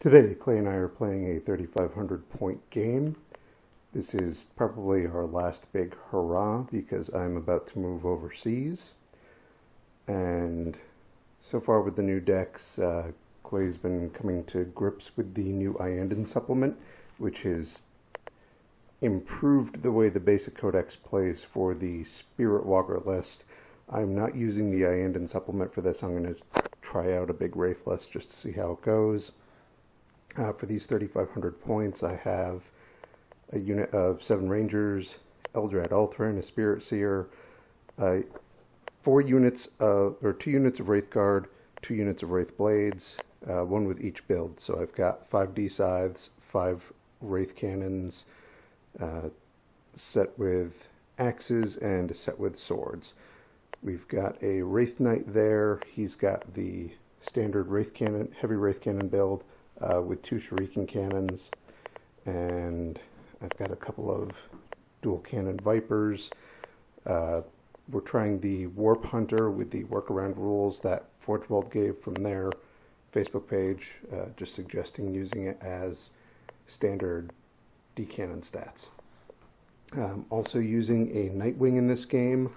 Today, Clay and I are playing a 3,500 point game. This is probably our last big hurrah because I'm about to move overseas. And so far with the new decks, Clay's been coming to grips with the new Iyanden supplement, which has improved the way the basic codex plays for the Spirit Walker list. I'm not using the Iyanden supplement for this. I'm going to try out a big Wraith list just to see how it goes. For these 3,500 points, I have a unit of 7 Rangers, Eldar, Ulthwe, and a Spirit Seer, 2 units of Wraith Guard, 2 units of Wraith Blades, 1 with each build. So I've got 5 D-Scythes, 5 Wraith Cannons, set with axes, and a set with swords. We've got a Wraith Knight there. He's got the standard Wraith Cannon, heavy Wraith Cannon build, with 2 Shuriken cannons, and I've got a couple of dual cannon Vipers. We're trying the Warp Hunter with the workaround rules that Forge World gave from their Facebook page, just suggesting using it as standard D-cannon stats. Also using a Nightwing in this game,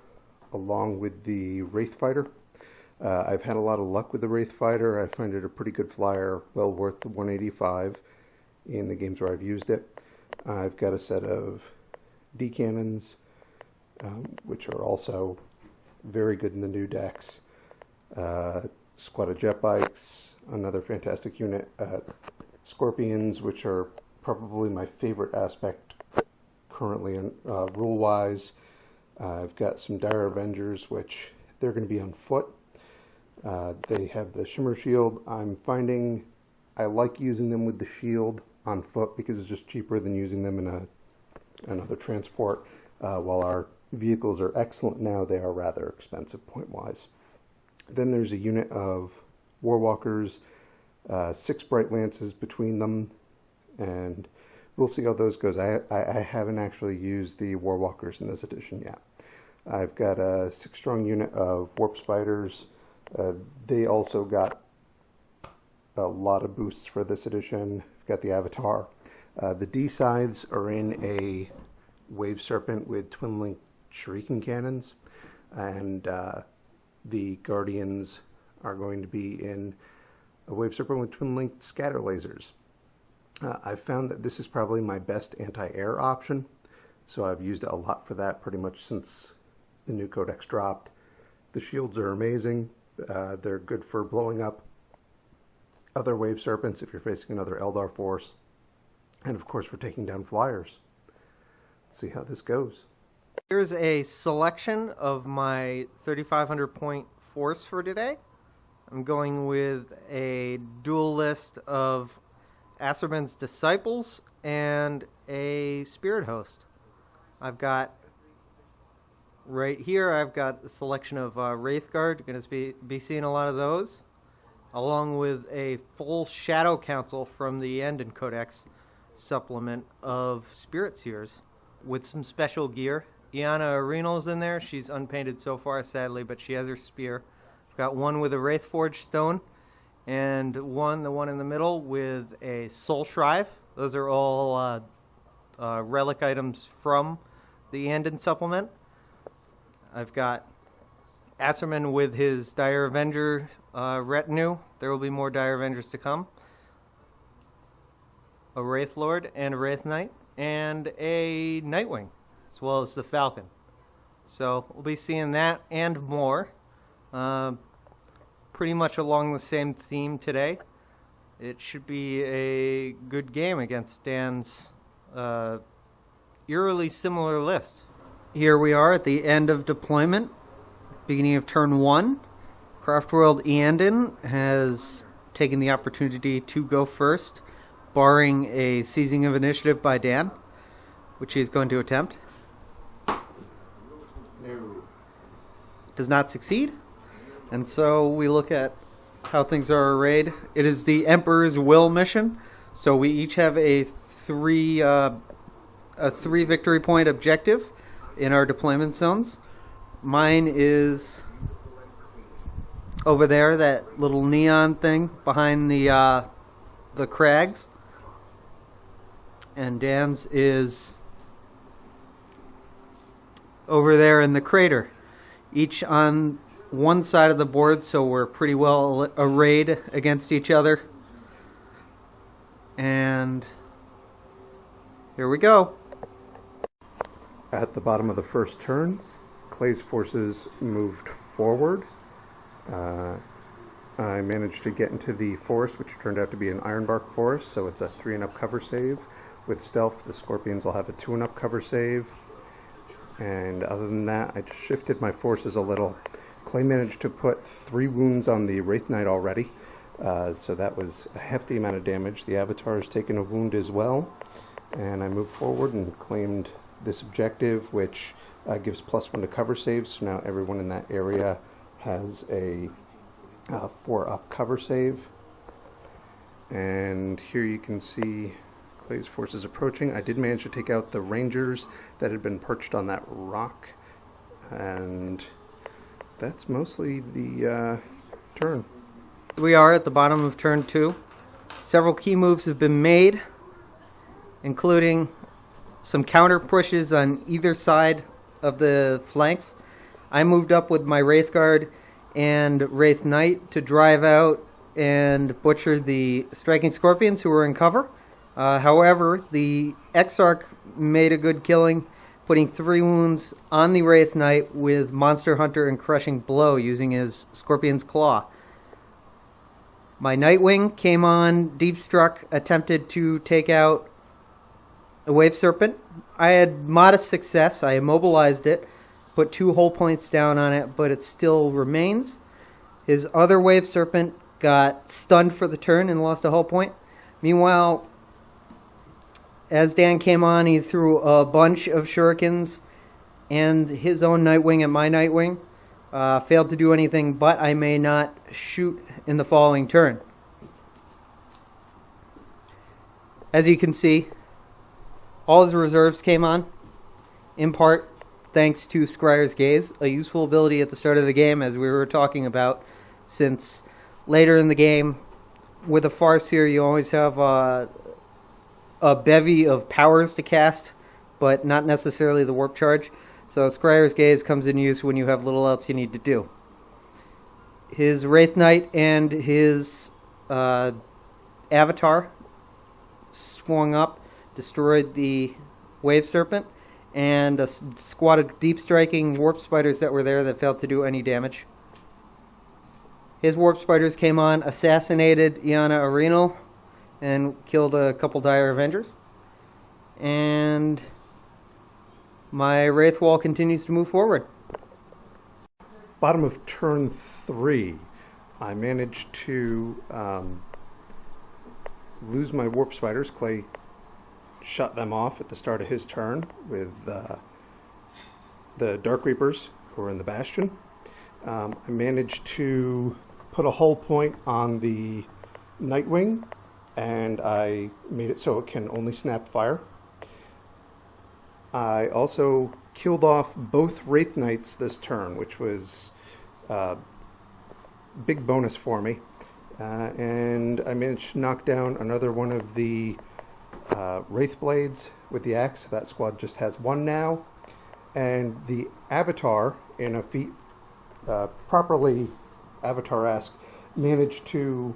along with the Wraith Fighter. I've had a lot of luck with the Wraith Fighter. I find it a pretty good flyer, well worth the 185 in the games where I've used it. I've got a set of D-cannons, which are also very good in the new decks. Squad of jet bikes, another fantastic unit. Scorpions, which are probably my favorite aspect currently rule-wise. I've got some Dire Avengers, which they're going to be on foot. They have the Shimmer Shield. I'm finding I like using them with the shield on foot because it's just cheaper than using them in another transport. While our vehicles are excellent now, they are rather expensive point-wise. Then there's a unit of Warwalkers, 6 Bright Lances between them, and we'll see how those goes. I haven't actually used the Warwalkers in this edition yet. I've got a 6-strong unit of Warp Spiders. They also got a lot of boosts for this edition. I've got the Avatar. The D-Scythes are in a Wave Serpent with twin-linked Shuriken cannons, and the Guardians are going to be in a Wave Serpent with twin-linked scatter lasers. I've found that this is probably my best anti-air option, so I've used it a lot for that pretty much since the new codex dropped. The shields are amazing. They're good for blowing up other Wave Serpents if you're facing another Eldar force, and of course for taking down flyers. Let's see how this goes. Here's a selection of my 3,500 point force for today. I'm going with a dual list of Asserman's Disciples and a Spirit Host. I've got right here, I've got a selection of Wraith Guard. You're going to be seeing a lot of those, along with a full Shadow Council from the Iyanden Codex supplement of Spirit Seers with some special gear. Iana Arenal's in there. She's unpainted so far, sadly, but she has her spear. I've got one with a Wraith Forge Stone, and the one in the middle with a Soul Shrive. Those are all relic items from the Iyanden supplement. I've got Asserman with his Dire Avenger retinue. There will be more Dire Avengers to come. A Wraith Lord and a Wraith Knight, and a Nightwing, as well as the Falcon. So we'll be seeing that and more. Pretty much along the same theme today. It should be a good game against Dan's eerily similar list. Here we are at the end of deployment, beginning of turn 1. Craftworld Iyanden has taken the opportunity to go first, barring a seizing of initiative by Dan, which he is going to attempt. No. Does not succeed, and so we look at how things are arrayed. It is the Emperor's Will mission, so we each have a 3 victory point objective in our deployment zones. Mine is over there, that little neon thing behind the the crags, and Dan's is over there in the crater, each on one side of the board, so we're pretty well arrayed against each other. And here we go. At the bottom of the first turn, Clay's forces moved forward. I managed to get into the forest, which turned out to be an ironbark forest, so it's a 3-and-up cover save. With stealth, the scorpions will have a 2-and-up cover save. And other than that, I just shifted my forces a little. Clay managed to put 3 wounds on the Wraith Knight already, so that was a hefty amount of damage. The Avatar has taken a wound as well, and I moved forward and claimed this objective, which gives +1 to cover saves, so now everyone in that area has a 4-up cover save. And here you can see Clay's forces approaching. I did manage to take out the rangers that had been perched on that rock, and that's mostly the turn. We are at the bottom of turn 2. Several key moves have been made, including some counter pushes on either side of the flanks. I moved up with my Wraith Guard and Wraith Knight to drive out and butcher the striking scorpions who were in cover. However, the Exarch made a good killing, putting 3 wounds on the Wraith Knight with Monster Hunter and Crushing Blow using his Scorpion's Claw. My Nightwing came on, deep struck, attempted to take out a Wave Serpent. I had modest success. I immobilized it, put 2 hull points down on it, but it still remains. His other Wave Serpent got stunned for the turn and lost a hull point. Meanwhile, as Dan came on, he threw a bunch of shurikens and his own Nightwing at my Nightwing. Failed to do anything, but I may not shoot in the following turn. As you can see, all his reserves came on, in part thanks to Scryer's Gaze, a useful ability at the start of the game, as we were talking about, since later in the game, with a Farseer, you always have a bevy of powers to cast, but not necessarily the warp charge. So Scryer's Gaze comes in use when you have little else you need to do. His Wraith Knight and his Avatar swung up, destroyed the Wave Serpent, and a squad of deep striking warp spiders that were there that failed to do any damage. His warp spiders came on, assassinated Iana Arenal, and killed a couple Dire Avengers. And my Wraith Wall continues to move forward. Bottom of turn 3, I managed to lose my Warp Spiders. Clay shut them off at the start of his turn with the Dark Reapers who were in the Bastion. I managed to put a hull point on the Nightwing, and I made it so it can only snap fire. I also killed off both Wraith Knights this turn, which was a big bonus for me. And I managed to knock down another one of the Wraith Blades with the axe. That squad just has 1 now. And the Avatar, in a feat properly Avatar-esque, managed to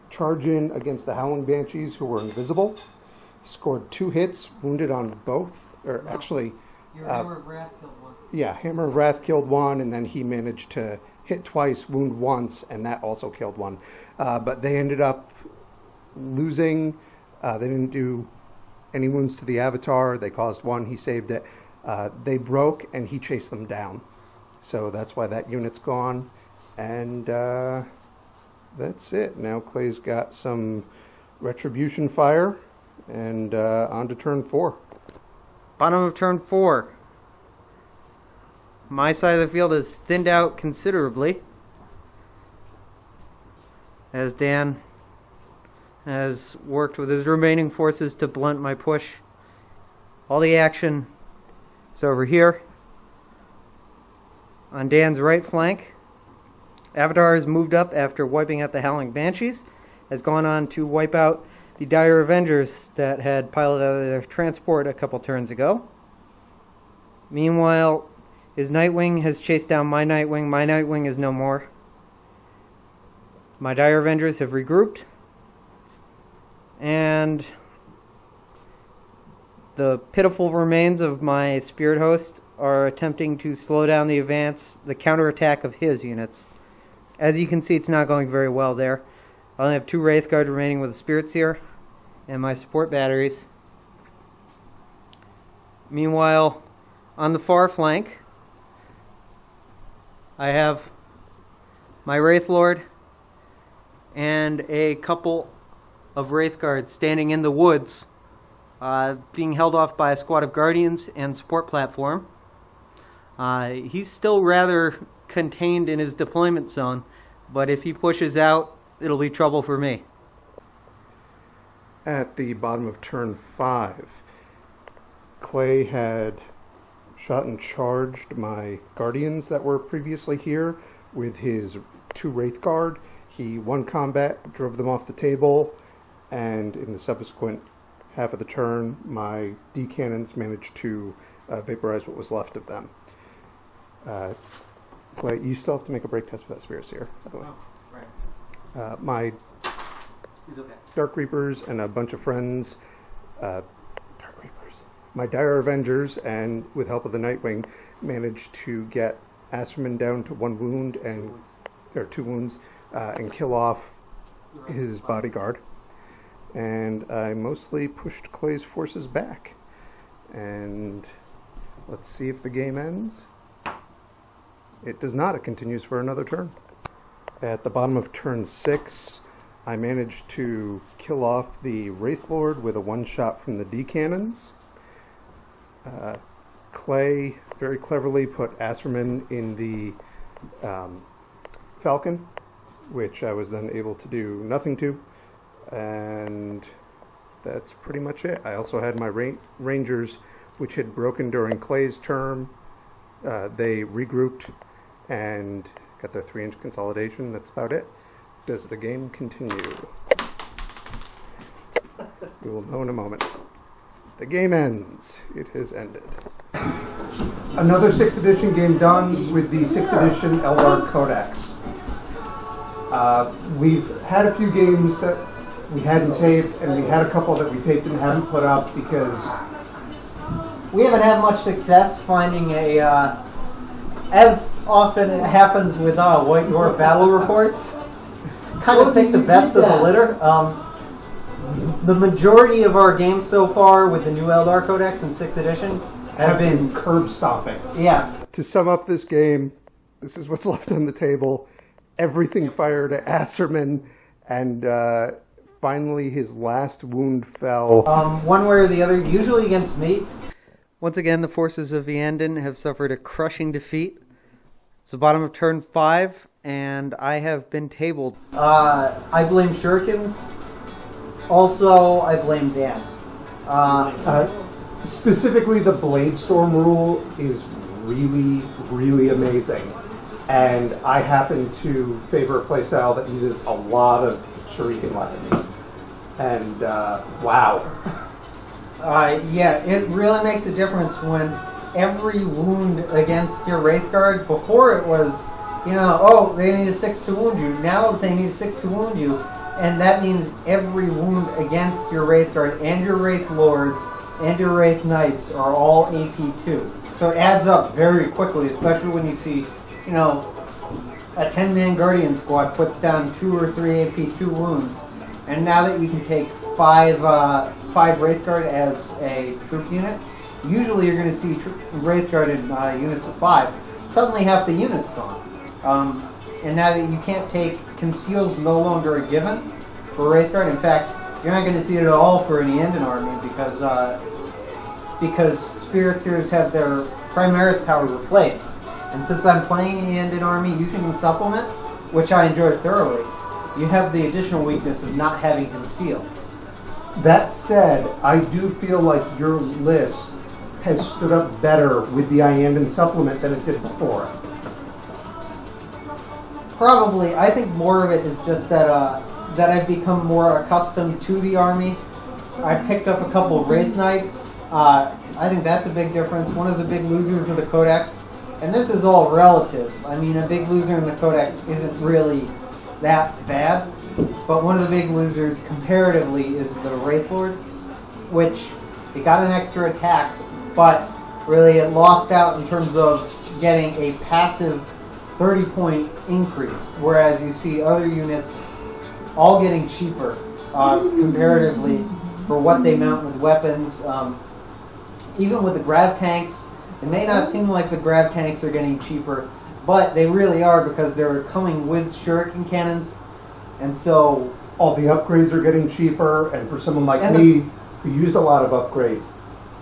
charge in against the Howling Banshees, who were invisible. Scored 2 hits, wounded on both. Or actually, Your Hammer of Wrath killed 1. Yeah, Hammer of Wrath killed 1, and then he managed to hit twice, wound once, and that also killed 1. But they ended up losing. They didn't do any wounds to the Avatar. They caused 1. He saved it. They broke, and he chased them down. So that's why that unit's gone. And that's it. Now Clay's got some Retribution Fire, and on to turn 4. Bottom of turn 4. My side of the field is thinned out considerably, as Dan has worked with his remaining forces to blunt my push. All the action is over here on Dan's right flank. Avatar has moved up after wiping out the Howling Banshees, has gone on to wipe out the Dire Avengers that had piloted out of their transport a couple turns ago. Meanwhile, his Nightwing has chased down my Nightwing. My Nightwing is no more. My Dire Avengers have regrouped. And the pitiful remains of my Spirit Host are attempting to slow down the counterattack of his units. As you can see, it's not going very well there. I only have 2 Wraith Guard remaining with a Spirit Seer and my support batteries. Meanwhile, on the far flank, I have my Wraith Lord and a couple of Wraith Guards standing in the woods, being held off by a squad of Guardians and support platform. He's still rather contained in his deployment zone, but if he pushes out, it'll be trouble for me. At the bottom of turn 5, Clay had shot and charged my Guardians that were previously here with his 2 Wraith Guard. He won combat, drove them off the table, and in the subsequent half of the turn, my D-cannons managed to vaporize what was left of them. Clay, you still have to make a break test for that Spirit Seer, by the way. Oh, right. My He's okay. Dark Reapers and a bunch of friends, my Dire Avengers, and with help of the Nightwing, managed to get Asterman down to 1 wound or 2 wounds, and kill off his bodyguard. And I mostly pushed Clay's forces back. And let's see if the game ends. It does not. It continues for another turn. At the bottom of turn 6, I managed to kill off the Wraith Lord with a 1-shot from the D-cannons. Clay very cleverly put Asterman in the Falcon, which I was then able to do nothing to. And that's pretty much it. I also had my Rangers, which had broken during Clay's turn. They regrouped and got their 3-inch consolidation. That's about it. Does the game continue? We will know in a moment. The game ends. It has ended. Another 6th edition game done with the 6th edition Eldar codex. We've had a few games that we hadn't taped, and we had a couple that we taped and haven't put up because we haven't had much success finding a, as often it happens with White Dwarf battle reports, kind of pick the best of the litter. The majority of our games so far with the new Eldar Codex in 6th edition have been curb stompings. Yeah. To sum up this game, this is what's left on the table. Everything fired at Asterman, and finally his last wound fell. One way or the other, usually against me. Once again, the forces of Iyanden have suffered a crushing defeat. It's the bottom of turn 5, and I have been tabled. I blame Shurikens. Also, I blame Dan. Specifically, the Blade Storm rule is really, really amazing. And I happen to favor a playstyle that uses a lot of shuriken weapons. And, wow. Yeah, it really makes a difference when every wound against your Wraith Guard, before it was, oh, they need a 6 to wound you. Now they need a 6 to wound you. And that means every wound against your Wraith Guard and your Wraith Lords and your Wraith Knights are all AP2. So it adds up very quickly, especially when you see, a 10-man Guardian squad puts down 2 or 3 AP2 wounds. And now that you can take 5 Wraith Guard as a troop unit, usually you're going to see Wraith Guard in units of 5. Suddenly half the unit's gone. And now that you can't take conceals no longer a given for Wraith Guard. In fact, you're not going to see it at all for an Iyanden army because Spirit Seers have their Primaris power replaced. And since I'm playing an Iyanden army using the supplement, which I enjoy thoroughly, you have the additional weakness of not having conceal. That said, I do feel like your list has stood up better with the Iyanden supplement than it did before. Probably. I think more of it is just that that I've become more accustomed to the army. I picked up a couple of Wraith Knights. I think that's a big difference. One of the big losers of the codex, and this is all relative. I mean, a big loser in the codex isn't really that bad, but one of the big losers comparatively is the Wraith Lord, which it got an extra attack, but really it lost out in terms of getting a passive 30-point increase, whereas you see other units all getting cheaper comparatively for what they mount with weapons. Even with the grav tanks, it may not seem like the grav tanks are getting cheaper, but they really are, because they're coming with shuriken cannons, and so all the upgrades are getting cheaper, and for someone like me who used a lot of upgrades,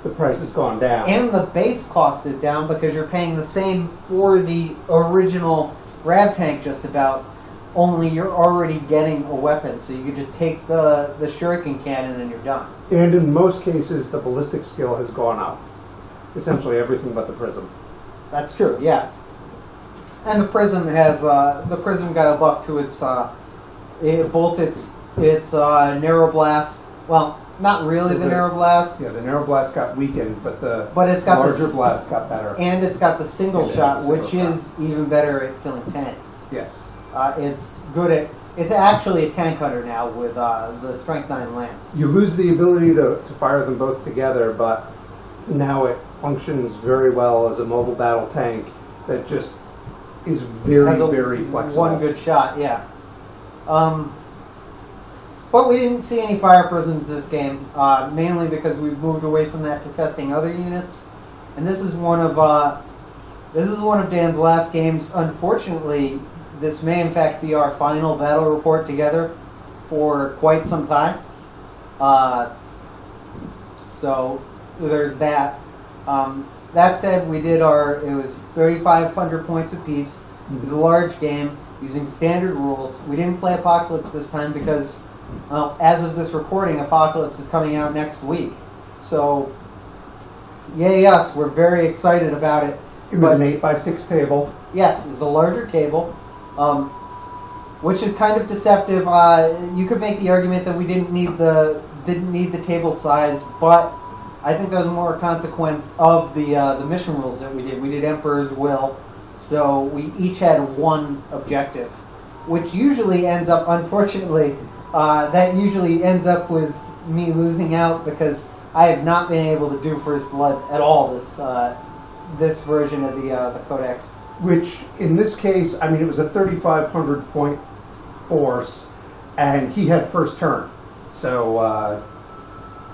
the price has gone down. And the base cost is down because you're paying the same for the original grav tank just about, only you're already getting a weapon, so you could just take the shuriken cannon and you're done. And in most cases, the ballistic skill has gone up. Essentially everything but the prism. That's true, yes. And the prism has got a buff to its both its narrow blast. Well, not really the narrow blast. Yeah, the narrow blast got weakened, but it's got larger blast got better. And it's got the single shot, which is even better at killing tanks. Yes. It's good at. It's actually a tank hunter now with the Strength 9 lance. You lose the ability to fire them both together, but now it functions very well as a mobile battle tank that just is very, very flexible. One good shot, yeah. But we didn't see any fire prisms this game, mainly because we've moved away from that to testing other units. And this is one of Dan's last games. Unfortunately, this may in fact be our final battle report together for quite some time. So there's that. That said, we did it was 3,500 points apiece. It was a large game using standard rules. We didn't play Apocalypse this time because, well, as of this recording, Apocalypse is coming out next week. So, yay us, we're very excited about it. It was an 8x6 table. Yes, it's a larger table, which is kind of deceptive. You could make the argument that we didn't need the table size, but I think that was more a consequence of the mission rules that we did. We did Emperor's Will, so we each had one objective, which usually ends up, unfortunately, with me losing out because I have not been able to do First Blood at all this version of the Codex. Which, in this case, I mean, it was a 3,500 point force, and he had first turn. So,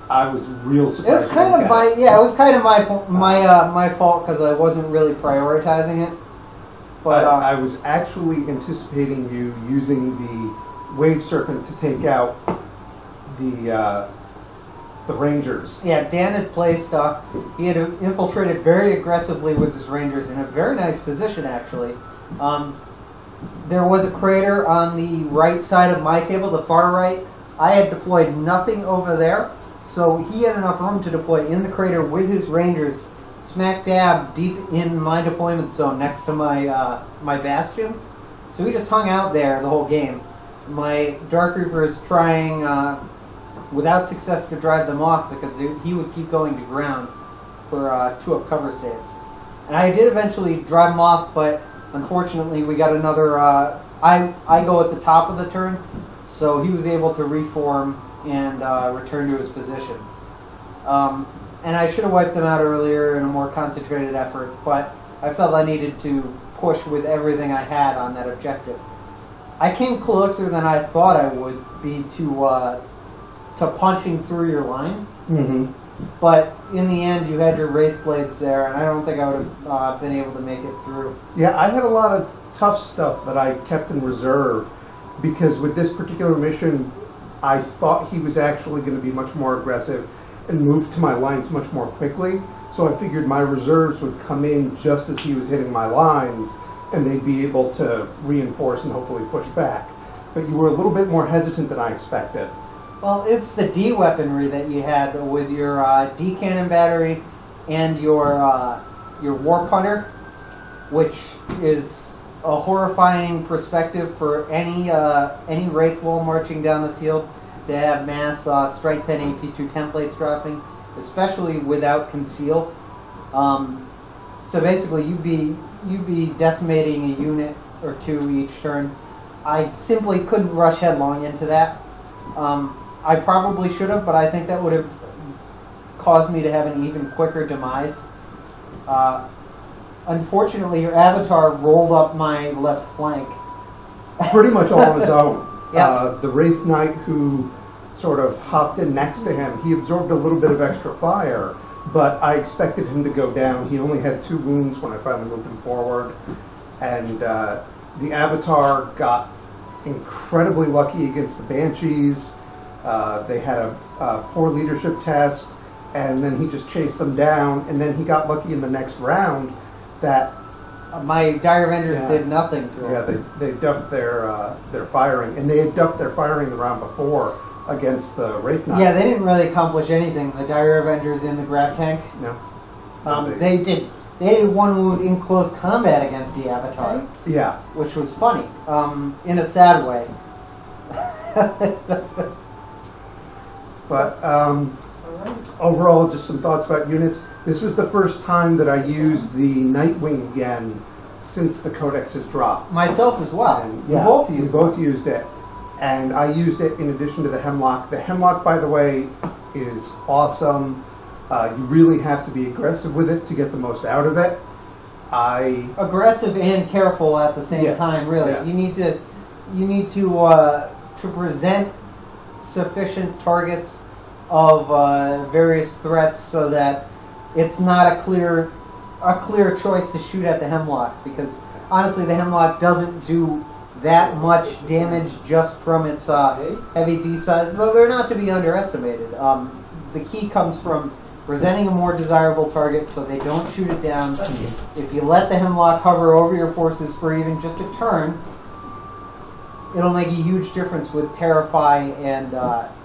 I was real surprised. It was kind of my fault because I wasn't really prioritizing it. But I was actually anticipating you using the Wave Serpent to take out the Rangers. Yeah, Dan had placed. He had infiltrated very aggressively with his Rangers in a very nice position, actually. There was a crater on the right side of my table, the far right. I had deployed nothing over there, so he had enough room to deploy in the crater with his Rangers, smack dab deep in my deployment zone next to my bastion. So we just hung out there the whole game. My Dark Reapers trying without success to drive them off because he would keep going to ground for 2-up cover saves. And I did eventually drive him off, but unfortunately we got another. I go at the top of the turn, so he was able to reform and return to his position. And I should have wiped them out earlier in a more concentrated effort, but I felt I needed to push with everything I had on that objective. I came closer than I thought I would be to punching through your line. Mm-hmm. But in the end, you had your Wraith Blades there, and I don't think I would have been able to make it through. Yeah, I had a lot of tough stuff that I kept in reserve because with this particular mission, I thought he was actually going to be much more aggressive and move to my lines much more quickly. So I figured my reserves would come in just as he was hitting my lines, and they'd be able to reinforce and hopefully push back. But you were a little bit more hesitant than I expected. Well, it's the D weaponry that you had with your D cannon battery and your Warp Hunter, which is a horrifying perspective for any Wraith Wall marching down the field to have mass Strike 10 AP2 templates dropping, especially without Conceal. So basically, you'd be decimating a unit or two each turn. I simply couldn't rush headlong into that. I probably should have, but I think that would have caused me to have an even quicker demise. Unfortunately, your avatar rolled up my left flank. Pretty much all on his own. Yep. The Wraith Knight who sort of hopped in next to him, he absorbed a little bit of extra fire, but I expected him to go down. He only had 2 wounds when I finally moved him forward. And the Avatar got incredibly lucky against the Banshees. They had a poor leadership test, and then he just chased them down, and then he got lucky in the next round that My Dire Vendors did nothing to him. yeah, they ducked their firing, and they had ducked their firing the round before against the Wraith Knight. Yeah, they didn't really accomplish anything. The Dire Avengers in the Grav Tank. No. They did 1 wound in close combat against the Avatar, Yeah. which was funny, in a sad way. But overall, just some thoughts about units. This was the first time that I used the Nightwing again since the codex has dropped. Myself as well. And, We yeah, both we used both used it. And I used it in addition to the Hemlock. The Hemlock, by the way, is awesome. You really have to be aggressive with it to get the most out of it. aggressive and careful at the same Yes, time. Really, yes. you need to present sufficient targets of various threats so that it's not a clear choice to shoot at the Hemlock, because honestly, the Hemlock doesn't do that much damage just from its heavy D size, so they're not to be underestimated. The key comes from presenting a more desirable target so they don't shoot it down. If you let the Hemlock hover over your forces for even just a turn, it'll make a huge difference with Terrify and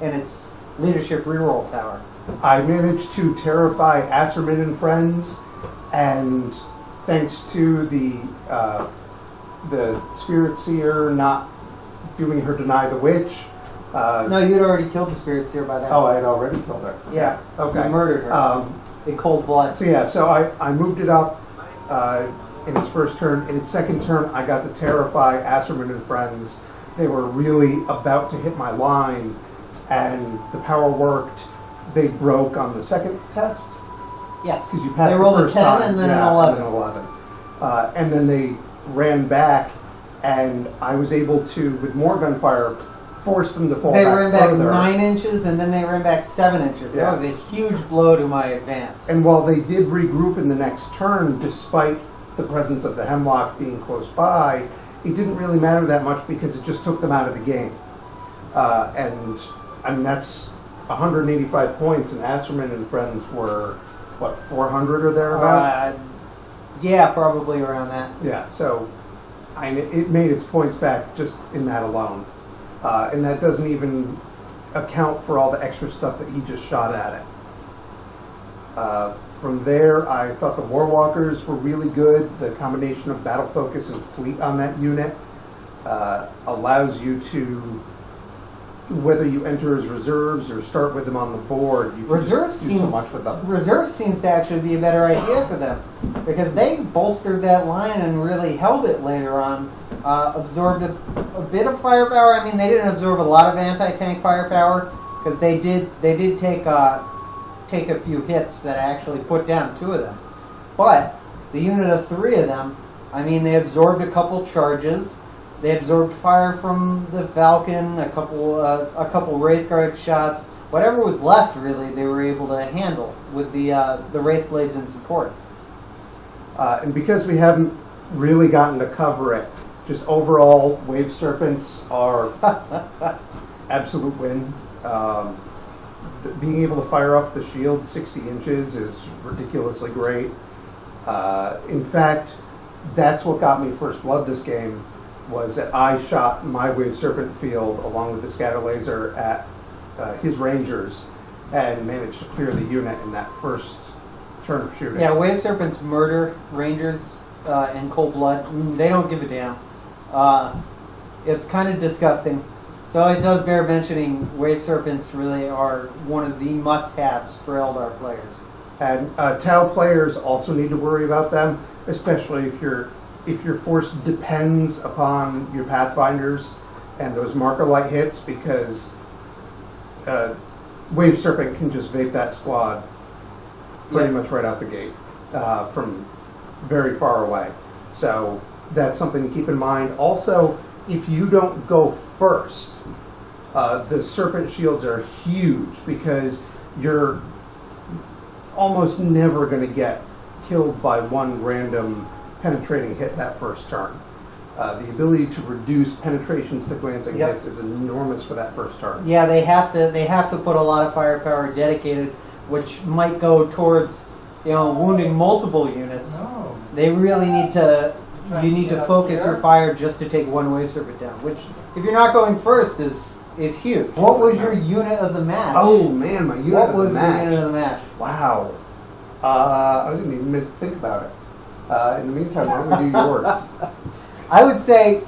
its leadership reroll power. I managed to terrify Asserman and friends, and thanks to the Spirit Seer not doing her deny the witch. No, you'd already killed the Spirit Seer by that. Oh, I had already killed her. Yeah. Okay. You murdered her. In cold blood. So I moved it up in its first turn. In its second turn, I got to terrify Asserman and friends. They were really about to hit my line, and the power worked. They broke on the second test. Yes. Because you passed they the rolled first a 10 time. and then Yeah, an 11. And then 11. And then they ran back, and I was able to, with more gunfire, force them to fall They back ran back further. 9 inches and then they ran back 7 inches. Yeah. That was a huge blow to my advance. And while they did regroup in the next turn, despite the presence of the Hemlock being close by, it didn't really matter that much because it just took them out of the game. And I mean, that's 185 points, and Asserman and friends were, what, 400 or thereabouts? Yeah, probably around that. Yeah, so it made its points back just in that alone. And that doesn't even account for all the extra stuff that he just shot at it. From there, I thought the Warwalkers were really good. The combination of battle focus and fleet on that unit allows you to, whether you enter as reserves or start with them on the board, you can Reserves do so much with them. Reserve seems to actually be a better idea for them, because they bolstered that line and really held it later on. Absorbed a bit of firepower. I mean, they didn't absorb a lot of anti-tank firepower, because they did take a few hits that actually put down 2 of them. But the unit of 3 of them, I mean, they absorbed a couple charges. They absorbed fire from the Falcon, a couple Wraithguard shots. Whatever was left, really, they were able to handle with the Wraith Blades in support. And because we haven't really gotten to cover it, just overall, Wave Serpents are absolute win. Being able to fire up the shield 60 inches is ridiculously great. In fact, that's what got me first blood this game, was that I shot my Wave Serpent field along with the scatter laser at his Rangers and managed to clear the unit in that first turn of shooting. Yeah, Wave Serpents murder Rangers in cold blood. They don't give a damn. It's kind of disgusting. So it does bear mentioning Wave Serpents really are one of the must-haves for Eldar players. And Tau players also need to worry about them, especially if your force depends upon your Pathfinders and those marker light hits, because Wave Serpent can just vape that squad pretty much right out the gate from very far away. So that's something to keep in mind. Also, if you don't go first, the Serpent shields are huge, because you're almost never going to get killed by one random penetrating hit that first turn. The ability to reduce penetrations to glancing hits is enormous for that first turn. Yeah, they have to put a lot of firepower dedicated, which might go towards wounding multiple units. No. They really need to. You need to focus your fire just to take one Wave Serpent down, which, if you're not going first, is huge. What was your unit of the match? Oh man, my unit What of was the the match. unit of the match? Wow. I didn't even think about it. In the meantime, why don't we do yours? I would say,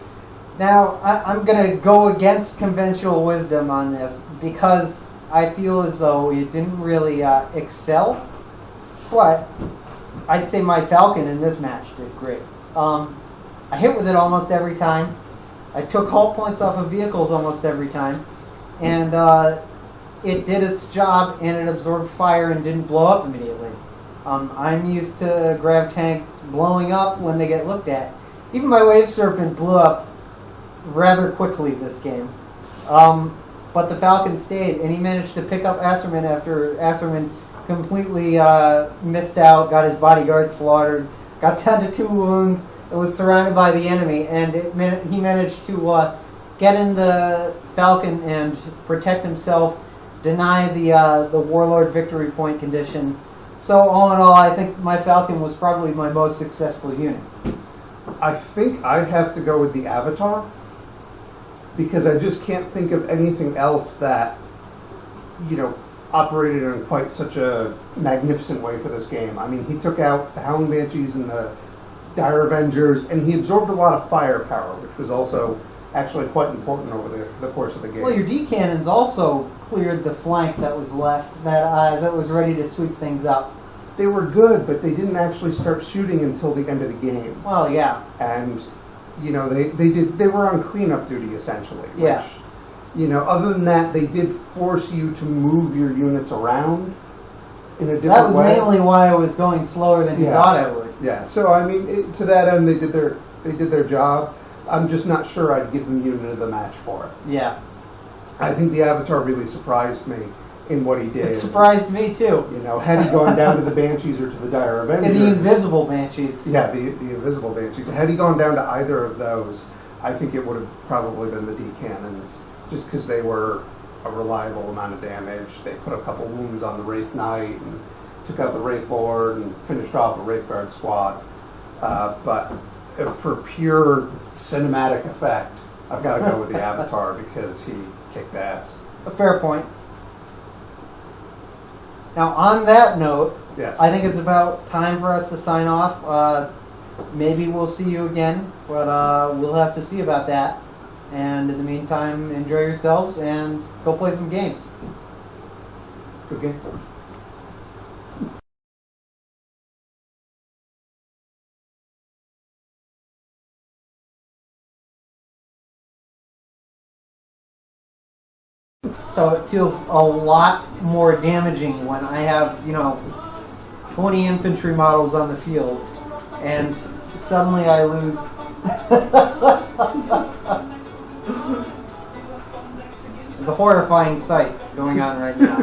now I'm going to go against conventional wisdom on this, because I feel as though it didn't really excel, but I'd say my Falcon in this match did great. I hit with it almost every time. I took hull points off of vehicles almost every time, and it did its job, and it absorbed fire and didn't blow up immediately. I'm used to grav tanks blowing up when they get looked at. Even my Wave Serpent blew up rather quickly this game. But the Falcon stayed, and he managed to pick up Asserman after Asserman completely missed out, got his bodyguard slaughtered, got down to 2 wounds, and was surrounded by the enemy, and he managed to get in the Falcon and protect himself, deny the Warlord victory point condition. So all in all, I think my Falcon was probably my most successful unit. I think I'd have to go with the Avatar, because I just can't think of anything else that, operated in quite such a magnificent way for this game. I mean, he took out the Howling Banshees and the Dire Avengers, and he absorbed a lot of firepower, which was also actually quite important over the course of the game. Well, your D cannons also cleared the flank that was left, that was ready to sweep things up. They were good, but they didn't actually start shooting until the end of the game. Well, yeah. And they were on cleanup duty essentially. Yeah. Which, other than that, they did force you to move your units around in a different way. That was mainly why I was going slower than you thought I would. Yeah. So I mean, to that end, they did their job. I'm just not sure I'd give them unit of the match for it. Yeah. I think the Avatar really surprised me in what he did. It surprised me too. Had he gone down to the Banshees or to the Dire Avengers. And the Invisible Banshees. Yeah, the Invisible Banshees. Had he gone down to either of those, I think it would have probably been the D cannons, just because they were a reliable amount of damage. They put a couple wounds on the Wraith Knight and took out the Wraith Lord and finished off a Wraith Guard squad. But for pure cinematic effect, I've got to go with the Avatar because he kicked ass. A fair point. Now, on that note, Yes. I think it's about time for us to sign off. Maybe we'll see you again, but we'll have to see about that. And in the meantime, enjoy yourselves and go play some games. Good game. So it feels a lot more damaging when I have, 20 infantry models on the field, and suddenly I lose. It's a horrifying sight going on right now.